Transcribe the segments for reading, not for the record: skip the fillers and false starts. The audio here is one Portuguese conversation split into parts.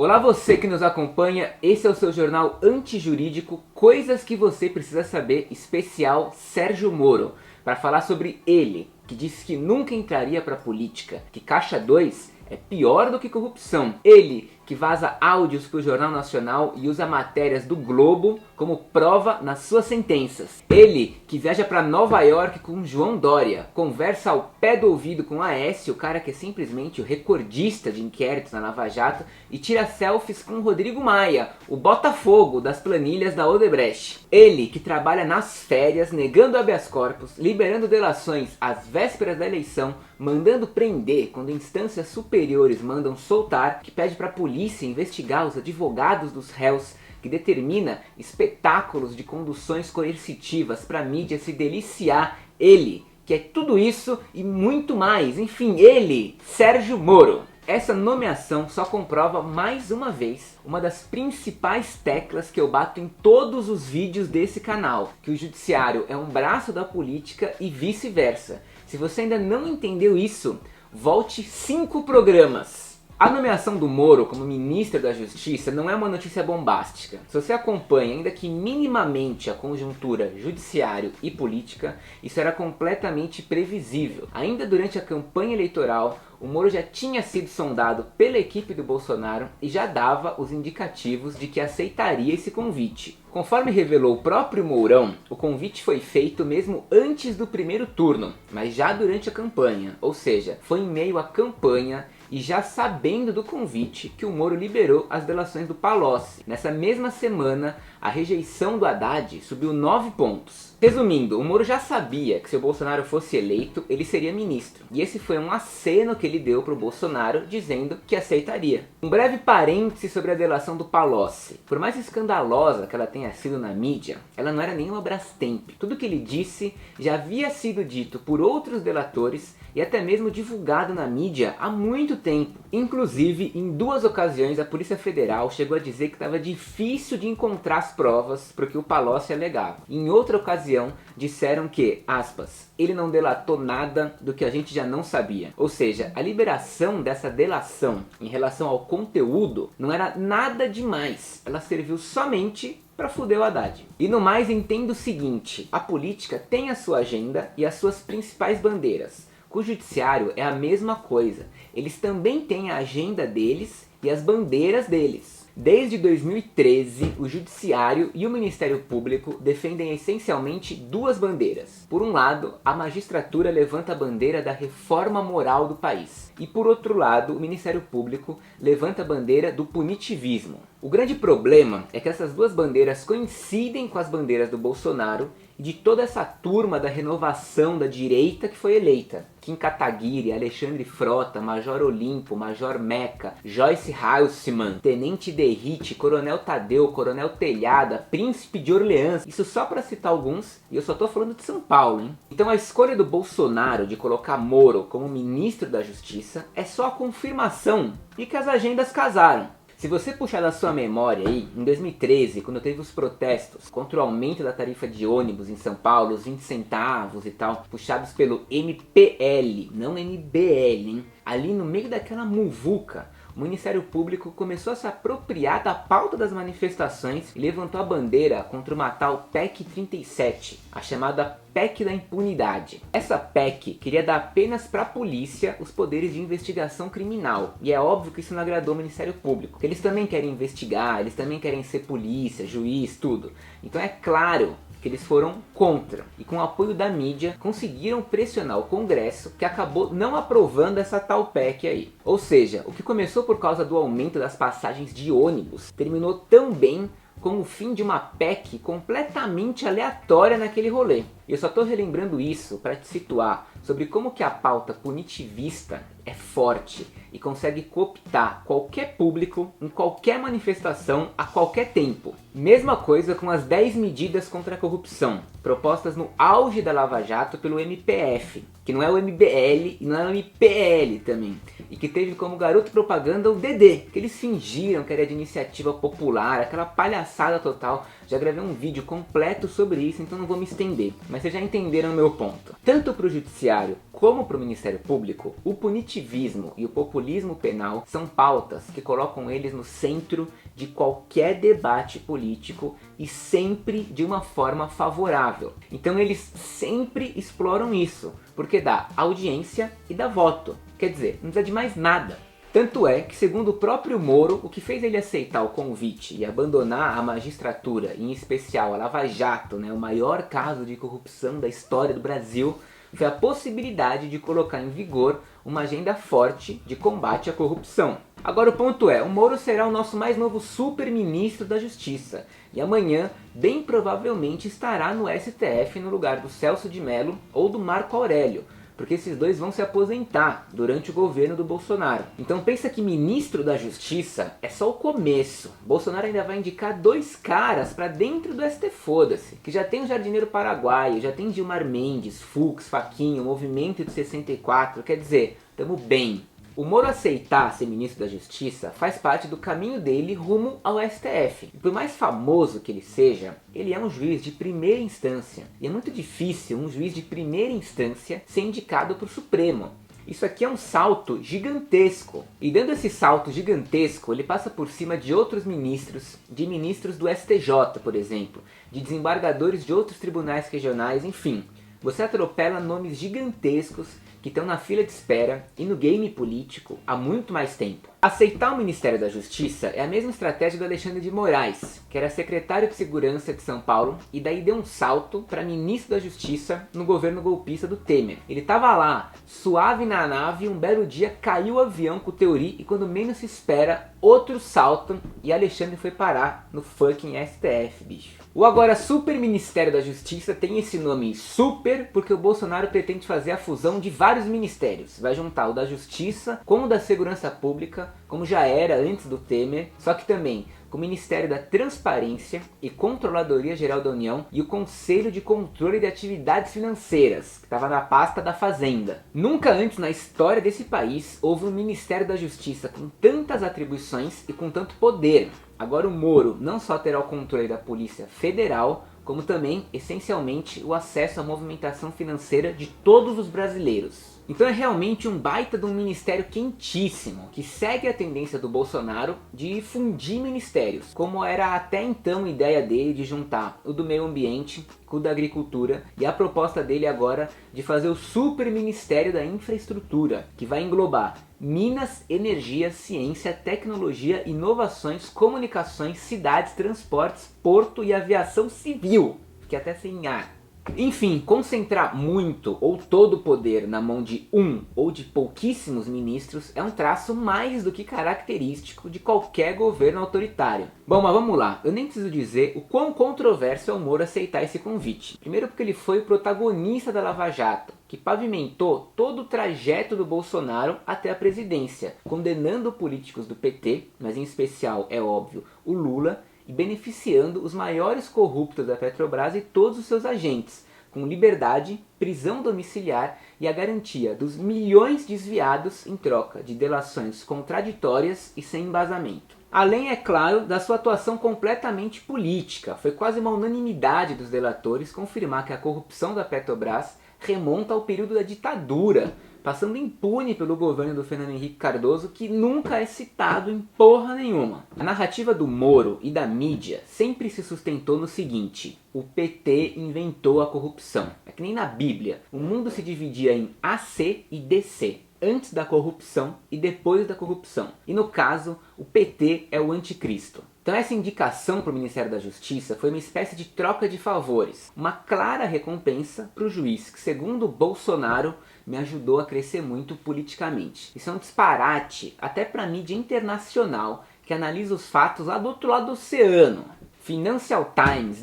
Olá você que nos acompanha, esse é o seu jornal antijurídico Coisas que você precisa saber, especial Sérgio Moro, para falar sobre ele, que disse que nunca entraria para a política, que Caixa 2 é pior do que corrupção. Ele que vaza áudios para o Jornal Nacional e usa matérias do Globo como prova nas suas sentenças. Ele que viaja para Nova York com João Dória, conversa ao pé do ouvido com Aécio, o cara que é simplesmente o recordista de inquéritos na Lava Jato, e tira selfies com Rodrigo Maia, o Botafogo das planilhas da Odebrecht. Ele que trabalha nas férias, negando habeas corpus, liberando delações às vésperas da eleição, mandando prender quando instâncias superiores mandam soltar, que pede para a polícia investigar os advogados dos réus, que determina espetáculos de conduções coercitivas para a mídia se deliciar. Ele, que é tudo isso e muito mais, enfim, ele, Sérgio Moro. Essa nomeação só comprova mais uma vez uma das principais teclas que eu bato em todos os vídeos desse canal, que o judiciário é um braço da política e vice-versa. Se você ainda não entendeu isso, volte 5 programas. A nomeação do Moro como ministro da Justiça não é uma notícia bombástica. Se você acompanha, ainda que minimamente, a conjuntura judiciário e política, isso era completamente previsível. Ainda durante a campanha eleitoral, o Moro já tinha sido sondado pela equipe do Bolsonaro e já dava os indicativos de que aceitaria esse convite. Conforme revelou o próprio Mourão, o convite foi feito mesmo antes do primeiro turno, mas já durante a campanha, ou seja, foi em meio à campanha e já sabendo do convite que o Moro liberou as delações do Palocci. Nessa mesma semana, a rejeição do Haddad subiu 9 pontos. Resumindo, o Moro já sabia que se o Bolsonaro fosse eleito, ele seria ministro. E esse foi um aceno que ele deu para o Bolsonaro, dizendo que aceitaria. Um breve parêntese sobre a delação do Palocci. Por mais escandalosa que ela tenha sido na mídia, ela não era nenhuma Brastemp. Tudo que ele disse já havia sido dito por outros delatores e até mesmo divulgado na mídia há muito tempo. Inclusive, em 2 ocasiões, a Polícia Federal chegou a dizer que estava difícil de encontrar as provas para o que o Palocci alegava. Em outra ocasião, disseram que, aspas, ele não delatou nada do que a gente já não sabia. Ou seja, a liberação dessa delação em relação ao conteúdo não era nada demais. Ela serviu somente para fuder o Haddad. E no mais, entenda o seguinte: a política tem a sua agenda e as suas principais bandeiras. Com o judiciário é a mesma coisa. Eles também têm a agenda deles e as bandeiras deles. Desde 2013, o Judiciário e o Ministério Público defendem essencialmente 2 bandeiras. Por um lado, a magistratura levanta a bandeira da reforma moral do país. E por outro lado, o Ministério Público levanta a bandeira do punitivismo. O grande problema é que essas 2 bandeiras coincidem com as bandeiras do Bolsonaro e de toda essa turma da renovação da direita que foi eleita. Kim Kataguiri, Alexandre Frota, Major Olimpo, Major Meca, Joyce Haussmann, Tenente Derrite, Coronel Tadeu, Coronel Telhada, Príncipe de Orleans. Isso só para citar alguns, e eu só tô falando de São Paulo, hein? Então a escolha do Bolsonaro de colocar Moro como ministro da Justiça é só a confirmação de que as agendas casaram. Se você puxar da sua memória aí, em 2013, quando teve os protestos contra o aumento da tarifa de ônibus em São Paulo, os 20 centavos e tal, puxados pelo MPL, não MBL, hein? Ali no meio daquela muvuca, o Ministério Público começou a se apropriar da pauta das manifestações e levantou a bandeira contra uma tal PEC 37, a chamada PEC da impunidade. Essa PEC queria dar apenas para a polícia os poderes de investigação criminal. E é óbvio que isso não agradou o Ministério Público. Eles também querem investigar, eles também querem ser polícia, juiz, tudo. Então é claro que eles foram contra. E com o apoio da mídia, conseguiram pressionar o Congresso, que acabou não aprovando essa tal PEC aí. Ou seja, o que começou por causa do aumento das passagens de ônibus, terminou tão bem com o fim de uma PEC completamente aleatória naquele rolê. E eu só estou relembrando isso para te situar sobre como que a pauta punitivista é forte e consegue cooptar qualquer público em qualquer manifestação a qualquer tempo. Mesma coisa com as 10 medidas contra a corrupção, propostas no auge da Lava Jato pelo MPF, que não é o MBL e não é o MPL também, e que teve como garoto propaganda o DD, que eles fingiram que era de iniciativa popular, aquela palhaçada total. Já gravei um vídeo completo sobre isso, então não vou me estender, mas vocês já entenderam o meu ponto. Tanto para o judiciário Judiciário como para o Ministério Público, o punitivismo e o populismo penal são pautas que colocam eles no centro de qualquer debate político e sempre de uma forma favorável. Então eles sempre exploram isso, porque dá audiência e dá voto. Quer dizer, não precisa de mais nada. Tanto é que, segundo o próprio Moro, o que fez ele aceitar o convite e abandonar a magistratura, em especial a Lava Jato, o maior caso de corrupção da história do Brasil, foi a possibilidade de colocar em vigor uma agenda forte de combate à corrupção. Agora o ponto é, o Moro será o nosso mais novo super-ministro da Justiça, e amanhã, bem provavelmente, estará no STF no lugar do Celso de Mello ou do Marco Aurélio, porque esses dois vão se aposentar durante o governo do Bolsonaro. Então pensa que ministro da Justiça é só o começo. Bolsonaro ainda vai indicar 2 caras para dentro do ST Foda-se, que já tem o Jardineiro Paraguaio, já tem Gilmar Mendes, Fux, Faquinho, Movimento de 64, quer dizer, tamo bem. O Moro aceitar ser ministro da Justiça faz parte do caminho dele rumo ao STF. E por mais famoso que ele seja, ele é um juiz de primeira instância. E é muito difícil um juiz de primeira instância ser indicado para o Supremo. Isso aqui é um salto gigantesco. E dando esse salto gigantesco, ele passa por cima de outros ministros, de ministros do STJ, por exemplo, de desembargadores de outros tribunais regionais, enfim. Você atropela nomes gigantescos que estão na fila de espera e no game político há muito mais tempo. Aceitar o Ministério da Justiça é a mesma estratégia do Alexandre de Moraes, que era secretário de Segurança de São Paulo e daí deu um salto para ministro da Justiça no governo golpista do Temer. Ele tava lá, suave na nave, e um belo dia caiu o avião com o Teori e quando menos se espera, outros saltam e Alexandre foi parar no fucking STF, bicho. O agora Super Ministério da Justiça tem esse nome super porque o Bolsonaro pretende fazer a fusão de vários ministérios. Vai juntar o da Justiça com o da Segurança Pública, como já era antes do Temer, só que também com o Ministério da Transparência e Controladoria Geral da União e o Conselho de Controle de Atividades Financeiras, que estava na pasta da Fazenda. Nunca antes na história desse país houve um Ministério da Justiça com tantas atribuições e com tanto poder. Agora o Moro não só terá o controle da Polícia Federal, como também, essencialmente, o acesso à movimentação financeira de todos os brasileiros. Então é realmente um baita de um ministério quentíssimo, que segue a tendência do Bolsonaro de fundir ministérios, como era até então a ideia dele de juntar o do meio ambiente com o da agricultura, e a proposta dele agora de fazer o super ministério da infraestrutura, que vai englobar Minas, Energia, Ciência, Tecnologia, Inovações, Comunicações, Cidades, Transportes, Porto e Aviação Civil. Fiquei até sem ar. Enfim, concentrar muito ou todo o poder na mão de um ou de pouquíssimos ministros é um traço mais do que característico de qualquer governo autoritário. Bom, mas vamos lá, eu nem preciso dizer o quão controverso é o Moro aceitar esse convite. Primeiro porque ele foi o protagonista da Lava Jato, que pavimentou todo o trajeto do Bolsonaro até a presidência, condenando políticos do PT, mas em especial, é óbvio, o Lula, e beneficiando os maiores corruptos da Petrobras e todos os seus agentes, com liberdade, prisão domiciliar e a garantia dos milhões desviados em troca de delações contraditórias e sem embasamento. Além, é claro, da sua atuação completamente política. Foi quase uma unanimidade dos delatores confirmar que a corrupção da Petrobras remonta ao período da ditadura, passando impune pelo governo do Fernando Henrique Cardoso, que nunca é citado em porra nenhuma. A narrativa do Moro e da mídia sempre se sustentou no seguinte: o PT inventou a corrupção. É que nem na Bíblia, o mundo se dividia em AC e DC, antes da corrupção e depois da corrupção. E no caso, o PT é o anticristo. Então essa indicação para o Ministério da Justiça foi uma espécie de troca de favores, uma clara recompensa para o juiz que, segundo Bolsonaro, me ajudou a crescer muito politicamente. Isso é um disparate até para a mídia internacional que analisa os fatos lá do outro lado do oceano. Financial Times,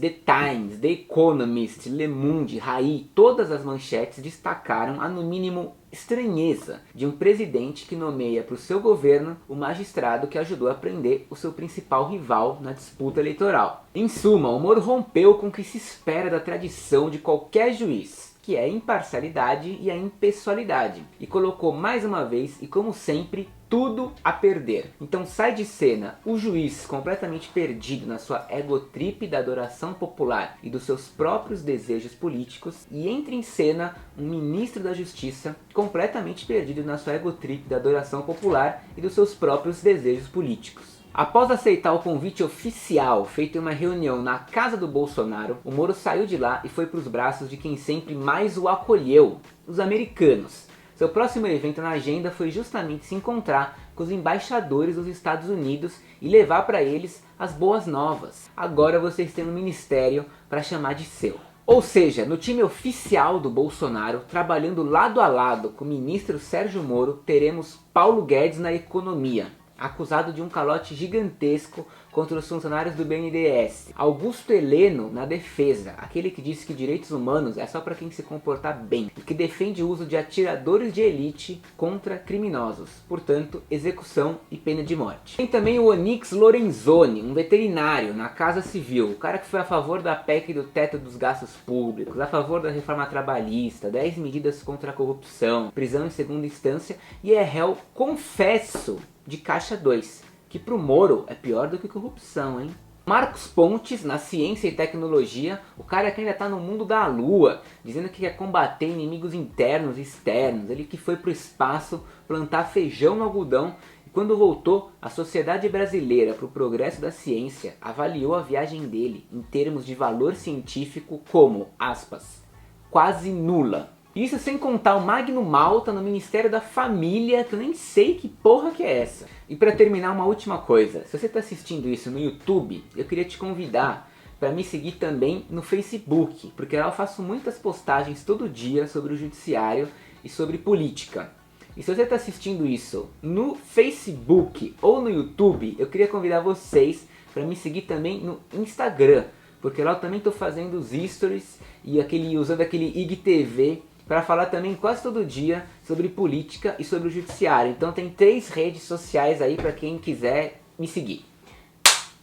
The Economist, Le Monde, Rai, todas as manchetes destacaram a no mínimo estranheza de um presidente que nomeia para o seu governo o magistrado que ajudou a prender o seu principal rival na disputa eleitoral. Em suma, o Moro rompeu com o que se espera da tradição de qualquer juiz, que é a imparcialidade e a impessoalidade, e colocou mais uma vez, e como sempre, tudo a perder. Então sai de cena o juiz completamente perdido na sua egotrip da adoração popular e dos seus próprios desejos políticos, e entra em cena um ministro da justiça completamente perdido na sua egotrip da adoração popular e dos seus próprios desejos políticos. Após aceitar o convite oficial feito em uma reunião na casa do Bolsonaro, o Moro saiu de lá e foi para os braços de quem sempre mais o acolheu, os americanos. Seu próximo evento na agenda foi justamente se encontrar com os embaixadores dos Estados Unidos e levar para eles as boas novas. Agora vocês têm um ministério para chamar de seu. Ou seja, no time oficial do Bolsonaro, trabalhando lado a lado com o ministro Sérgio Moro, teremos Paulo Guedes na economia, acusado de um calote gigantesco contra os funcionários do BNDES. Augusto Heleno na defesa, aquele que disse que direitos humanos é só para quem se comportar bem, e que defende o uso de atiradores de elite contra criminosos, portanto, execução e pena de morte. Tem também o Onyx Lorenzoni, um veterinário na Casa Civil, o cara que foi a favor da PEC do teto dos gastos públicos, a favor da reforma trabalhista, 10 medidas contra a corrupção, prisão em segunda instância, e é réu confesso de Caixa 2, que pro Moro é pior do que corrupção, hein? Marcos Pontes, na ciência e tecnologia, o cara que ainda tá no mundo da lua, dizendo que quer combater inimigos internos e externos, ele que foi pro espaço plantar feijão no algodão, e quando voltou, a Sociedade Brasileira pro Progresso da Ciência avaliou a viagem dele em termos de valor científico como, aspas, quase nula. Isso sem contar o Magno Malta no Ministério da Família, que eu nem sei que porra que é essa. E para terminar, uma última coisa. Se você está assistindo isso no YouTube, eu queria te convidar para me seguir também no Facebook, porque lá eu faço muitas postagens todo dia sobre o judiciário e sobre política. E se você está assistindo isso no Facebook ou no YouTube, eu queria convidar vocês para me seguir também no Instagram, porque lá eu também estou fazendo os stories e usando aquele IGTV para falar também quase todo dia sobre política e sobre o judiciário. Então tem 3 redes sociais aí para quem quiser me seguir.